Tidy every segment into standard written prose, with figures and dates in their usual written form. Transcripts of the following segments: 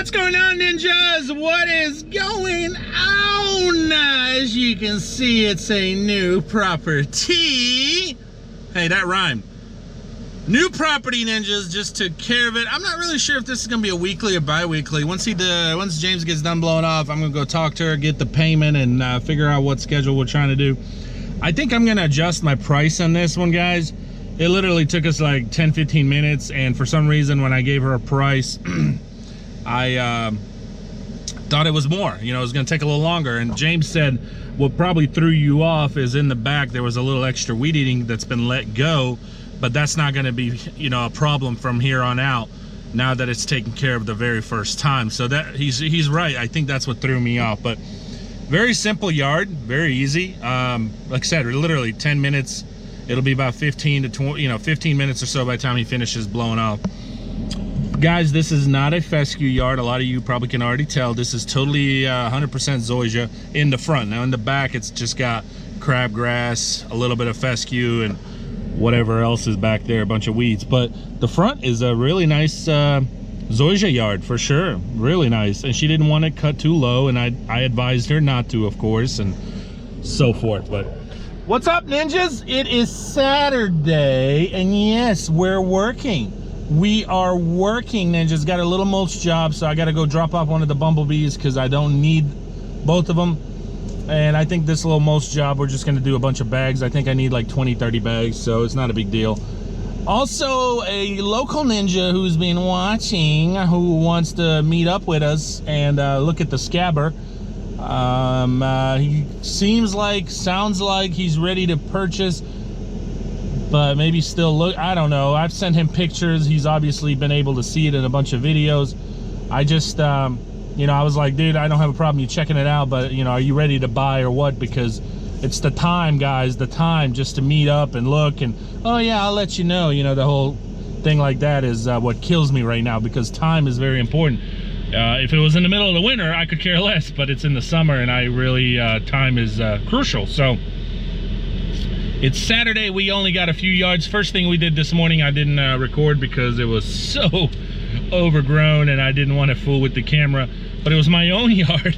What's going on, ninjas? What is going on? As you can see, it's a new property. Hey, that rhymed. New property, ninjas. Just took care of it. I'm not really sure if this is gonna be a weekly or bi-weekly. Once James gets done blowing off, I'm gonna go talk to her, get the payment, and figure out what schedule we're trying to do. I think I'm gonna adjust my price on this one, guys. It literally took us like 10-15 minutes, and for some reason when I gave her a price, I thought it was more. You know, it was gonna take a little longer. And James said what probably threw you off is in the back there was a little extra weed eating that's been let go, but that's not gonna be, you know, a problem from here on out now that it's taken care of the very first time. So that he's right. I think that's what threw me off. But very simple yard, very easy. Like I said, literally 10 minutes. It'll be about 15 to 20, 15 minutes or so by the time he finishes blowing off. Guys, this is not a fescue yard. A lot of you probably can already tell. This is totally 100% zoysia in the front. Now in the back, it's just got crabgrass, a little bit of fescue, and whatever else is back there, a bunch of weeds. But the front is a really nice zoysia yard for sure. Really nice. And she didn't want it cut too low, and I advised her not to, of course, and so forth. But what's up, ninjas? It is Saturday, and yes, we're working. We are working, ninjas. Got a little mulch job, so I got to go drop off one of the bumblebees because I don't need both of them. And I think this little mulch job, we're just going to do a bunch of bags. I think I need like 20-30 bags, so it's not a big deal. Also, a local ninja who's been watching, who wants to meet up with us and look at the scabber. He sounds like he's ready to purchase, but maybe still look. I don't know. I've sent him pictures. He's obviously been able to see it in a bunch of videos. I just, I was like, dude, I don't have a problem you checking it out, but are you ready to buy or what? Because it's the time, guys, the time just to meet up and look and, oh yeah, I'll let you know. The whole thing like that is what kills me right now, because time is very important. If it was in the middle of the winter, I could care less, but it's in the summer, and I really, time is crucial. So it's Saturday. We only got a few yards. First thing we did this morning, I didn't record because it was so overgrown and I didn't want to fool with the camera, but it was my own yard.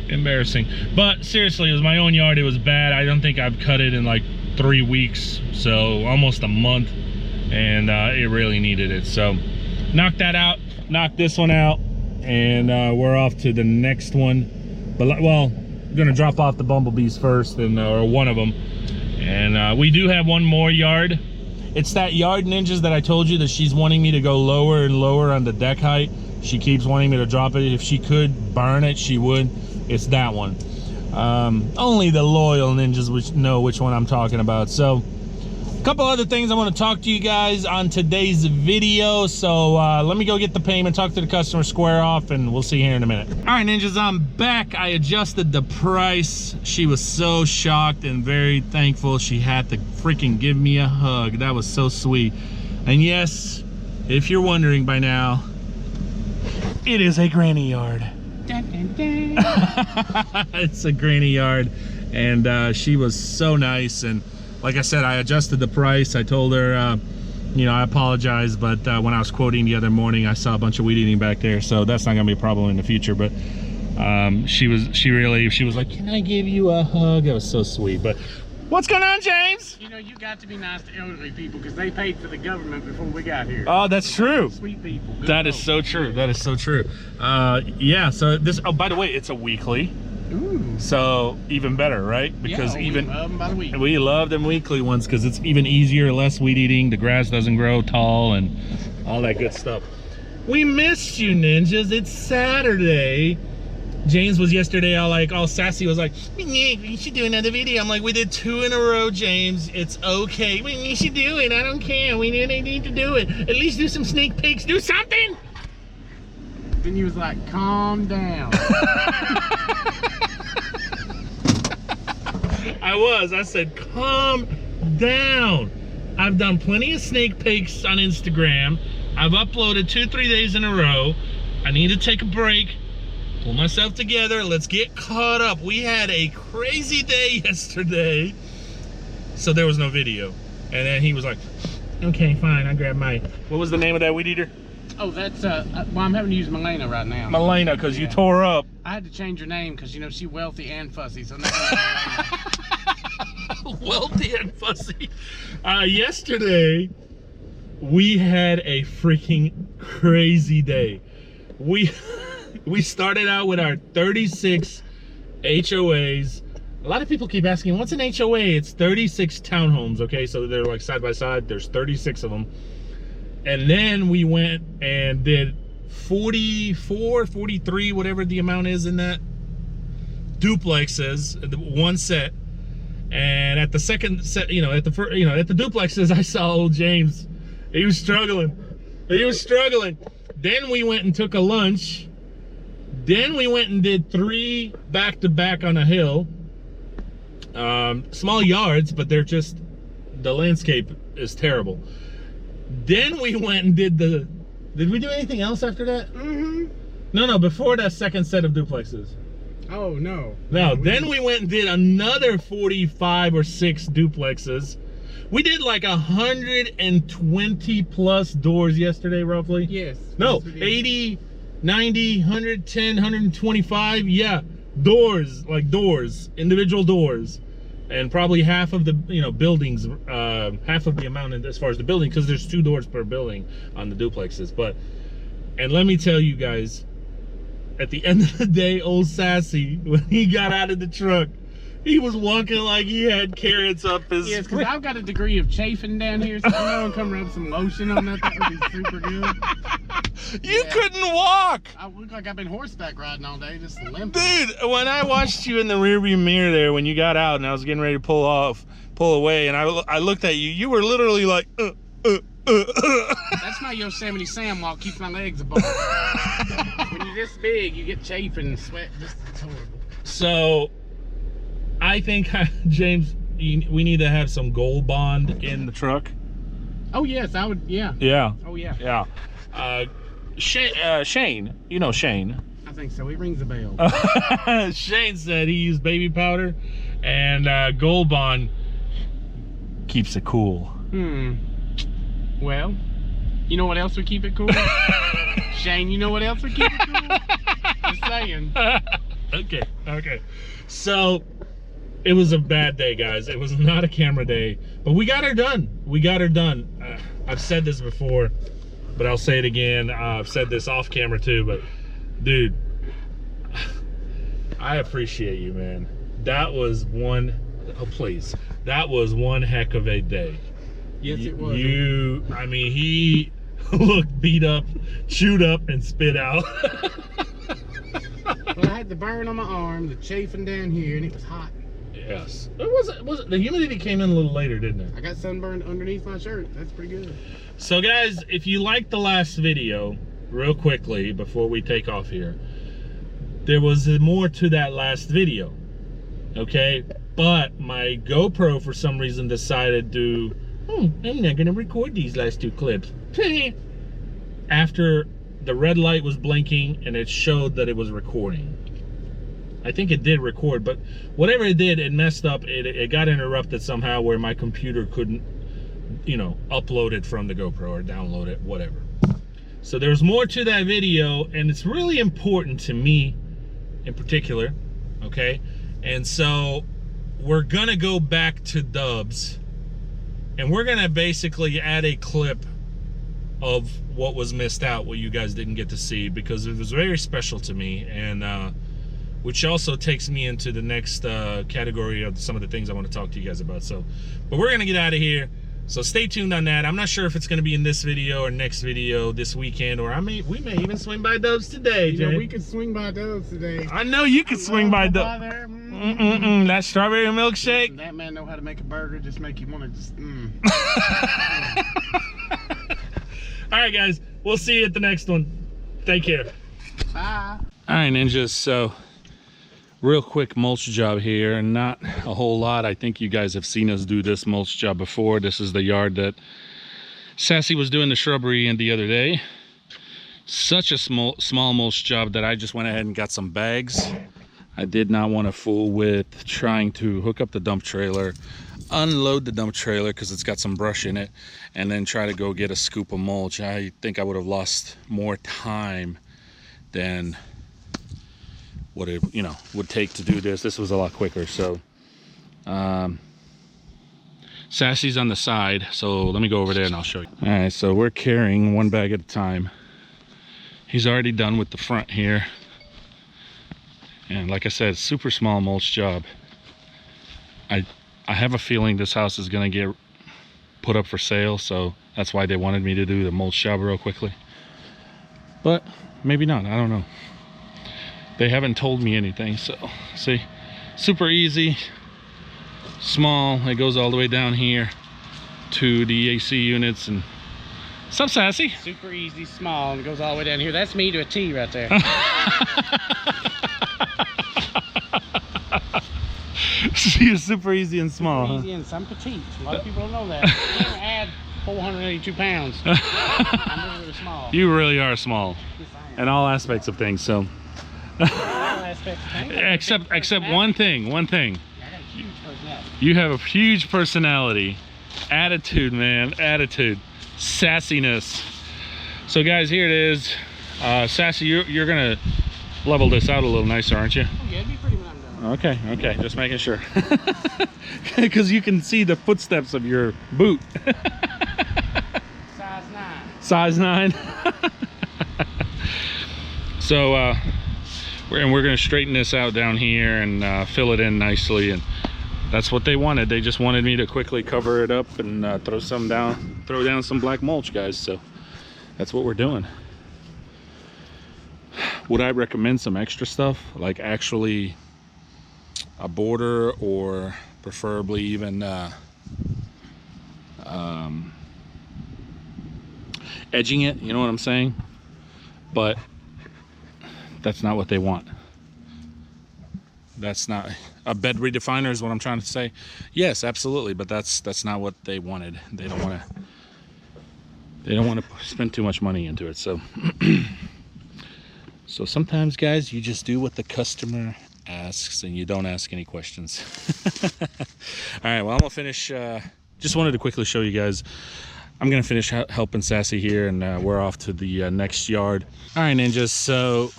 Embarrassing. But seriously, it was my own yard. It was bad. I don't think I've cut it in like 3 weeks, so almost a month, and it really needed it. So knocked that out, knocked this one out, and we're off to the next one. But well, I'm gonna drop off the bumblebees first, and or one of them, and we do have one more yard. It's that yard, ninjas, that I told you that she's wanting me to go lower and lower on the deck height. She keeps wanting me to drop it. If she could burn it, she would. It's that one. Only the loyal ninjas know which one I'm talking about. So a couple other things I want to talk to you guys on today's video. So let me go get the payment, talk to the customer, square off, and we'll see you here in a minute. All right, ninjas, I'm back. I adjusted the price. She was so shocked and very thankful. She had to freaking give me a hug. That was so sweet. And yes, if you're wondering by now, it is a granny yard. Dun, dun, dun. It's a granny yard, and she was so nice. And like I said, I adjusted the price. I told her, I apologize, but when I was quoting the other morning, I saw a bunch of weed eating back there, so that's not gonna be a problem in the future. But she was like, can I give you a hug? It was so sweet. But what's going on, James? You got to be nice to elderly people because they paid for the government before we got here. Oh, that's true. Sweet people. That is so true. That is so true. Yeah, so this, oh, by the way, it's a weekly. Ooh. So even better, right? Because we love them by the week. We love them weekly ones because it's even easier, less weed eating. The grass doesn't grow tall and all that good stuff. We missed you, ninjas. It's Saturday. James was yesterday all sassy, was like, we should do another video. I'm like, we did 2 in a row, James. It's okay. We should do it. I don't care. We need to do it. At least do some sneak peeks. Do something. Then you was like, calm down. I said, calm down. I've done plenty of sneak peeks on Instagram. I've uploaded 2-3 days in a row. I need to take a break. Pull myself together. Let's get caught up. We had a crazy day yesterday, so there was no video. And then he was like, okay, fine, I grabbed my, what was the name of that weed eater? Oh, that's well, I'm having to use Milena right now. Milena, because you tore up. I had to change her name because, you know, she's wealthy and fussy, so now Wealthy and fussy. Yesterday, we had a freaking crazy day. We started out with our 36 HOAs. A lot of people keep asking, what's an HOA? It's 36 townhomes, okay? So they're like side by side. There's 36 of them. And then we went and did 44, 43, whatever the amount is in that, duplexes, one set. And at the second set, you know, at the first, you know, at the duplexes, I saw old James. He was struggling. Then we went and took a lunch. Then we went and did 3 back-to-back on a hill. Small yards, but they're just, the landscape is terrible. Then we went and did did we do anything else after that? Mm-hmm. No, before that second set of duplexes. Oh, no. No, then we went and did another 45 or 6 duplexes. We did like 120 plus doors yesterday, roughly. Yes. No, 80, 90, 110, 125. Yeah, doors, like doors, individual doors. And probably half of the, you know, buildings, half of the amount as far as the building, because there's 2 doors per building on the duplexes. But, and let me tell you guys, at the end of the day, old Sassy, when he got out of the truck, he was walking like he had carrots up his... Yes, because I've got a degree of chafing down here, so I'm going to come rub some lotion on that. That would be super good. You couldn't walk! I look like I've been horseback riding all day, just limping. Dude, when I watched you in the rearview mirror there, when you got out and I was getting ready to pull away, and I looked at you, you were literally like, That's my Yosemite Sam walk, keeps my legs above. When you're this big, you get chafing and sweat, just it's horrible. So, I think, James, we need to have some gold bond in the truck. Oh, yes, I would, yeah. Yeah. Oh, yeah. Yeah. Shane, you know Shane. I think so, he rings a bell. Shane said he used baby powder, and gold bond keeps it cool. Well, you know what else would keep it cool? Shane, you know what else would keep it cool? Just saying. Okay. So, it was a bad day, guys. It was not a camera day, but we got her done. I've said this before, but I'll say it again. I've said this off camera too, but dude, I appreciate you, man. That was one heck of a day. Yes, it was. I mean, he looked beat up, chewed up, and spit out. Well, I had the burn on my arm, the chafing down here, and it was hot. Yes. It was the humidity came in a little later, didn't it? I got sunburned underneath my shirt. That's pretty good. So guys, if you liked the last video, real quickly before we take off here, there was more to that last video, okay? But my GoPro for some reason decided to, I'm not gonna record these last 2 clips. After the red light was blinking and it showed that it was recording. I think it did record, but whatever it did, it messed up. It got interrupted somehow where my computer couldn't, you know, upload it from the GoPro or download it, whatever. So there's more to that video, and it's really important to me in particular, okay? And so we're gonna go back to Dubs, and we're gonna basically add a clip of what was missed out, what you guys didn't get to see, because it was very special to me, and which also takes me into the next category of some of the things I want to talk to you guys about. So, but we're gonna get out of here. So stay tuned on that. I'm not sure if it's gonna be in this video or next video this weekend, or we may even swing by Dubs today. You know, we could swing by Dubs today. I know you could swing by Dubs. That strawberry milkshake. Listen, that man know how to make a burger. Just make you want to just. All right, guys. We'll see you at the next one. Take care. Bye. All right, ninjas. So, real quick mulch job here, and not a whole lot. I think you guys have seen us do this mulch job before. This is the yard that Sassy was doing the shrubbery in the other day. Such a small mulch job that I just went ahead and got some bags. I did not want to fool with trying to hook up the dump trailer unload the dump trailer because it's got some brush in it, and then try to go get a scoop of mulch. I think I would have lost more time than what it, you know, would take to do this. This was a lot quicker. So Sassy's on the side, so let me go over there and I'll show you. All right, so we're carrying one bag at a time. He's already done with the front here, and like I said, super small mulch job. I have a feeling this house is gonna get put up for sale, so that's why they wanted me to do the mulch job real quickly. But maybe not, I don't know. They haven't told me anything, so see, super easy, small. It goes all the way down here to the AC units. And what's up, Sassy? Super easy, small, and it goes all the way down here. That's me to a T right there. She's super easy and small. Super easy and some petite. A lot of people don't know that. You can add 482 pounds. I'm really small. You really are small. Yes, I am. In all aspects of things, so. All aspects of things. Except one thing. I got a huge personality. You have a huge personality. Attitude, man. Attitude. Sassiness. So guys, here it is. Sassy, you're gonna level this out a little nicer, aren't you? Oh, yeah, it'd be pretty when I'm done. Okay, just making sure. Because you can see the footsteps of your boot. Size 9. Size 9. So we're gonna straighten this out down here and fill it in nicely, and that's what they wanted. They just wanted me to quickly cover it up and throw down some black mulch, guys. So that's what we're doing. Would I recommend some extra stuff, like actually a border, or preferably even edging it? You know what I'm saying? But that's not what they want. That's not a bed redefiner is what I'm trying to say. Yes, absolutely, but that's not what they wanted. They don't want to spend too much money into it. So so sometimes, guys, you just do what the customer asks and you don't ask any questions. All right, well, I'm gonna finish. Just wanted to quickly show you guys. I'm gonna finish helping Sassy here, and we're off to the next yard. All right, ninjas, so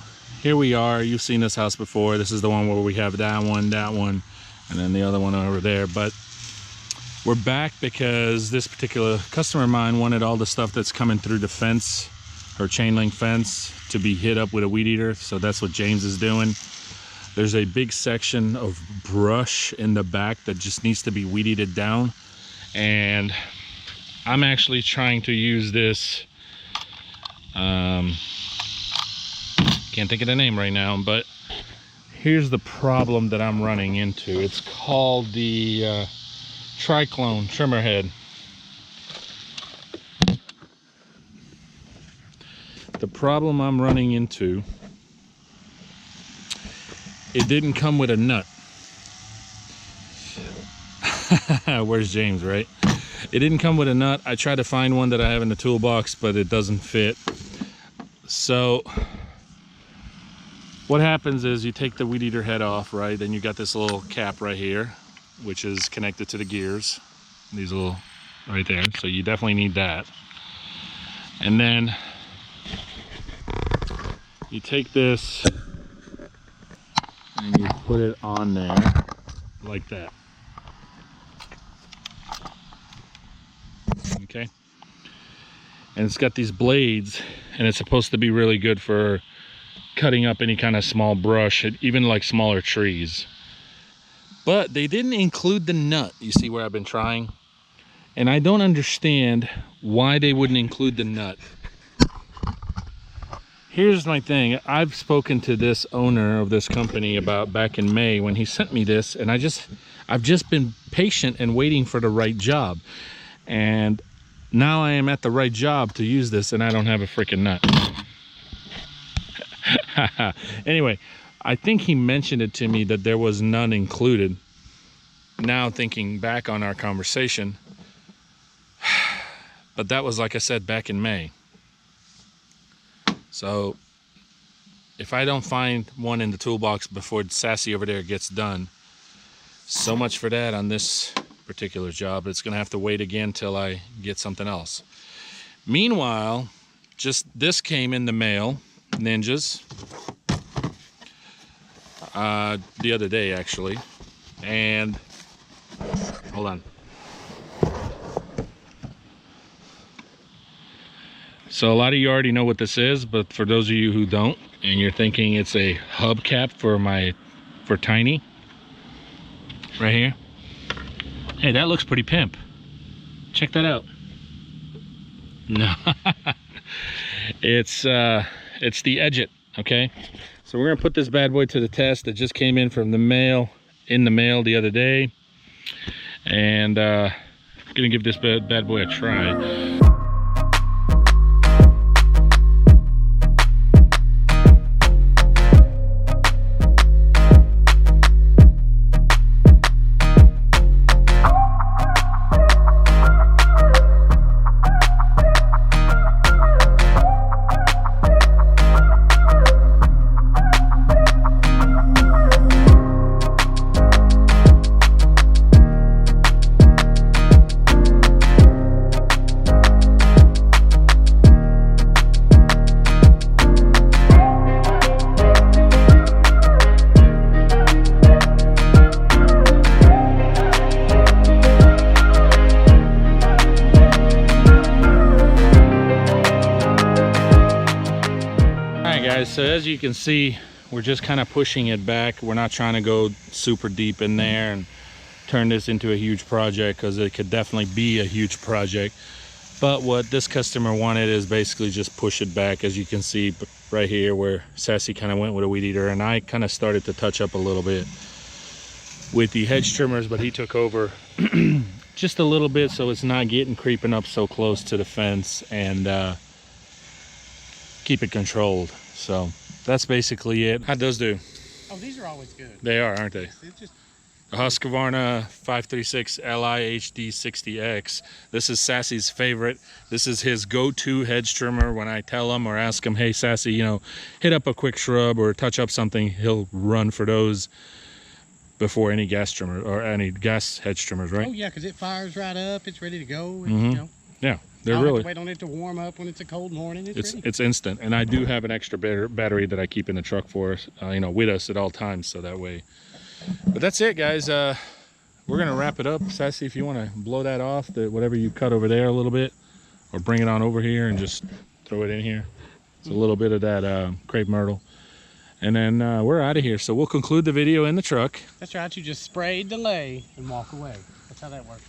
here we are. You've seen this house before. This is the one where we have that one, and then the other one over there. But we're back because this particular customer of mine wanted all the stuff that's coming through the fence, her chain link fence, to be hit up with a weed eater. So that's what James is doing. There's a big section of brush in the back that just needs to be weed eated down. And I'm actually trying to use this, can't think of the name right now, but here's the problem that I'm running into. It's called the Triclone trimmer head. The problem I'm running into, it didn't come with a nut. Where's James, right? It didn't come with a nut. I tried to find one that I have in the toolbox, but it doesn't fit. So what happens is you take the weed eater head off, right? Then you got this little cap right here, which is connected to the gears. These little right there. So you definitely need that. And then you take this and you put it on there like that. Okay. And it's got these blades, and it's supposed to be really good for cutting up any kind of small brush, even like smaller trees. But they didn't include the nut. You see where I've been trying? And I don't understand why they wouldn't include the nut. Here's my thing. I've spoken to this owner of this company about back in May when he sent me this, and I've just been patient and waiting for the right job. And now I am at the right job to use this, and I don't have a freaking nut. Anyway, I think he mentioned it to me that there was none included. Now thinking back on our conversation, but that was, like I said, back in May. So if I don't find one in the toolbox before Sassy over there gets done, so much for that on this particular job. It's gonna have to wait again till I get something else. Meanwhile, just this came in the mail, Ninjas, the other day actually, and hold on. So a lot of you already know what this is, but for those of you who don't, and you're thinking it's a hubcap for Tiny, right here. Hey, that looks pretty pimp. Check that out. No, it's the Edget. Okay, so we're gonna put this bad boy to the test. It just came in from the mail, the other day, and gonna give this bad boy a try. So as you can see, we're just kind of pushing it back. We're not trying to go super deep in there and turn this into a huge project, because it could definitely be a huge project. But what this customer wanted is basically just push it back, as you can see right here where Sassy kind of went with a weed eater, and I kind of started to touch up a little bit with the hedge trimmers, but he took over just a little bit so it's not creeping up so close to the fence, and keep it controlled. So that's basically it. How'd those do? Oh, these are always good. They are, aren't they? It's just a Husqvarna 536 Li HD 60X. This is Sassy's favorite. This is his go-to hedge trimmer. When I tell him or ask him, hey Sassy, you know, hit up a quick shrub or touch up something, he'll run for those before any gas trimmer or any gas hedge trimmers, right? Oh yeah, because it fires right up. It's ready to go. And, mm-hmm. You know, yeah, they're I'll really. have to wait on it to warm up when it's a cold morning. It's instant, and I do have an extra battery that I keep in the truck for us, you know, with us at all times, so that way. But that's it, guys. We're gonna wrap it up. Sassy, if you want to blow that off, whatever you cut over there a little bit, or bring it on over here and just throw it in here. It's a little bit of that crepe myrtle. And then we're out of here. So we'll conclude the video in the truck. That's right. You just spray, delay, and walk away. That's how that works.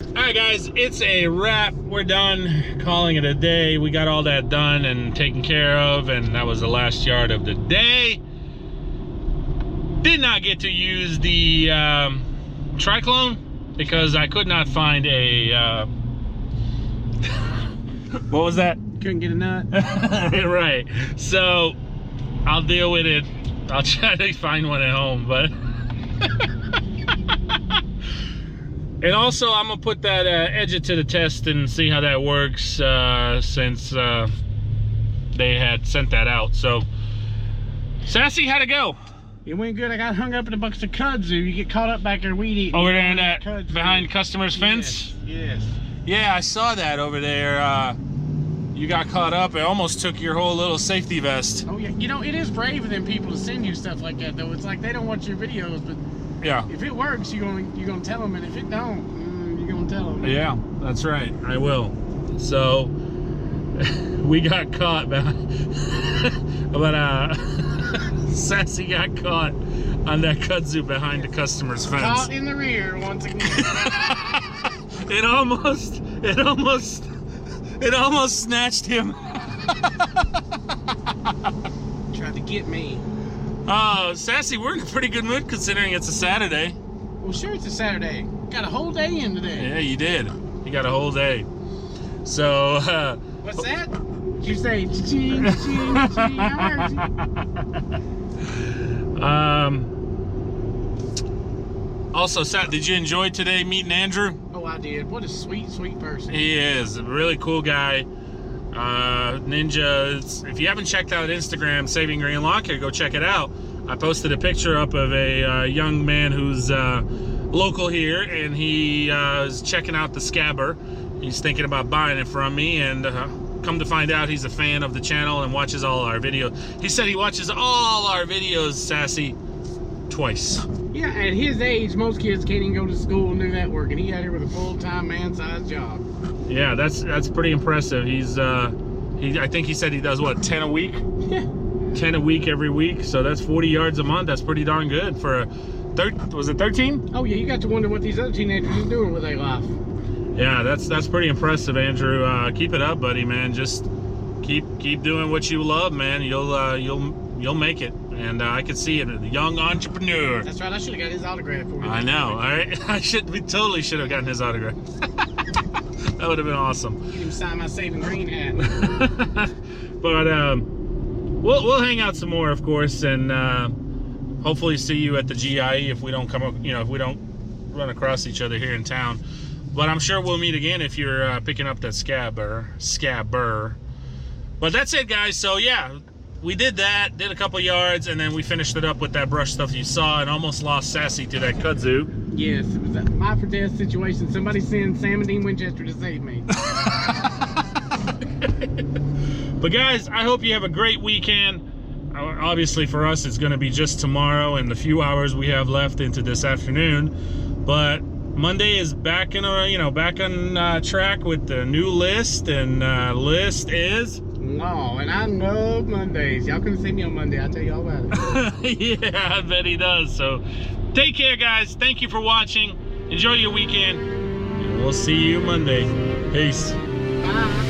All right, guys, it's a wrap. We're done, calling it a day. We got all that done and taken care of, and that was the last yard of the day. Did not get to use the Triclone because I could not find a what was that? Couldn't get a nut. Right. So I'll deal with it. I'll try to find one at home, but and also I'm gonna put that Edget to the test and see how that works, since they had sent that out. So Sassy, how'd it go? It went good. I got hung up in a bunch of kudzu. You get caught up back there weed eating. Over there in that behind customer's fence? Yes. Yeah, I saw that over there. You got caught up. It almost took your whole little safety vest. Oh yeah, you know, it is brave of them people to send you stuff like that though. It's like they don't watch your videos, but yeah, if it works, you're gonna tell them, and if it don't, you're gonna tell them. Yeah, that's right. I will. So we got caught, but Sassy got caught on that kudzu behind the customer's fence. Caught in the rear once again. It almost snatched him. Tried to get me. Oh, Sassy, we're in a pretty good mood considering it's a Saturday. Well, sure, it's a Saturday. Got a whole day in today. Yeah, you did. You got a whole day. So, what's that? Did you say ching, ching, ching? I heard you. Also, Sat, did you enjoy today meeting Andrew? Oh, I did. What a sweet, sweet person. He is a really cool guy. Ninja, if you haven't checked out Instagram, Saving Green Lawn Care, go check it out. I posted a picture up of a young man who's local here, and he is checking out the Scabber. He's thinking about buying it from me, and come to find out, he's a fan of the channel and watches all our videos. He said he watches all our videos, Sassy, twice. Yeah, at his age, most kids can't even go to school and do that work, and he out here with a full-time man-sized job. Yeah, that's pretty impressive. He's I think he said he does what, 10 a week? Yeah. 10 a week every week, so that's 40 yards a month. That's pretty darn good for a was it 13? Oh yeah, you got to wonder what these other teenagers are doing with their life. Yeah, that's pretty impressive, Andrew. Keep it up, buddy, man. Just keep doing what you love, man. You'll make it, and I can see it. A young entrepreneur. That's right. I should have got his autograph for you. I know. All right, we totally should have gotten his autograph. That would have been awesome. Get him sign my Saving Green hat. But we'll hang out some more, of course, and hopefully see you at the GIE if we don't come up, if we don't run across each other here in town. But I'm sure we'll meet again if you're picking up that Scabber. But that's it, guys. So yeah, we did a couple yards, and then we finished it up with that brush stuff you saw, and almost lost Sassy to that kudzu. Yes, it was a life or death situation. Somebody send Sam and Dean Winchester to save me. But guys, I hope you have a great weekend. Obviously for us, it's going to be just tomorrow and the few hours we have left into this afternoon. But Monday is back in back on track with the new list, and list is. No, and I love Mondays. Y'all come see me on Monday. I'll tell you all about it. Yeah, I bet he does. So take care, guys. Thank you for watching. Enjoy your weekend. And we'll see you Monday. Peace. Bye.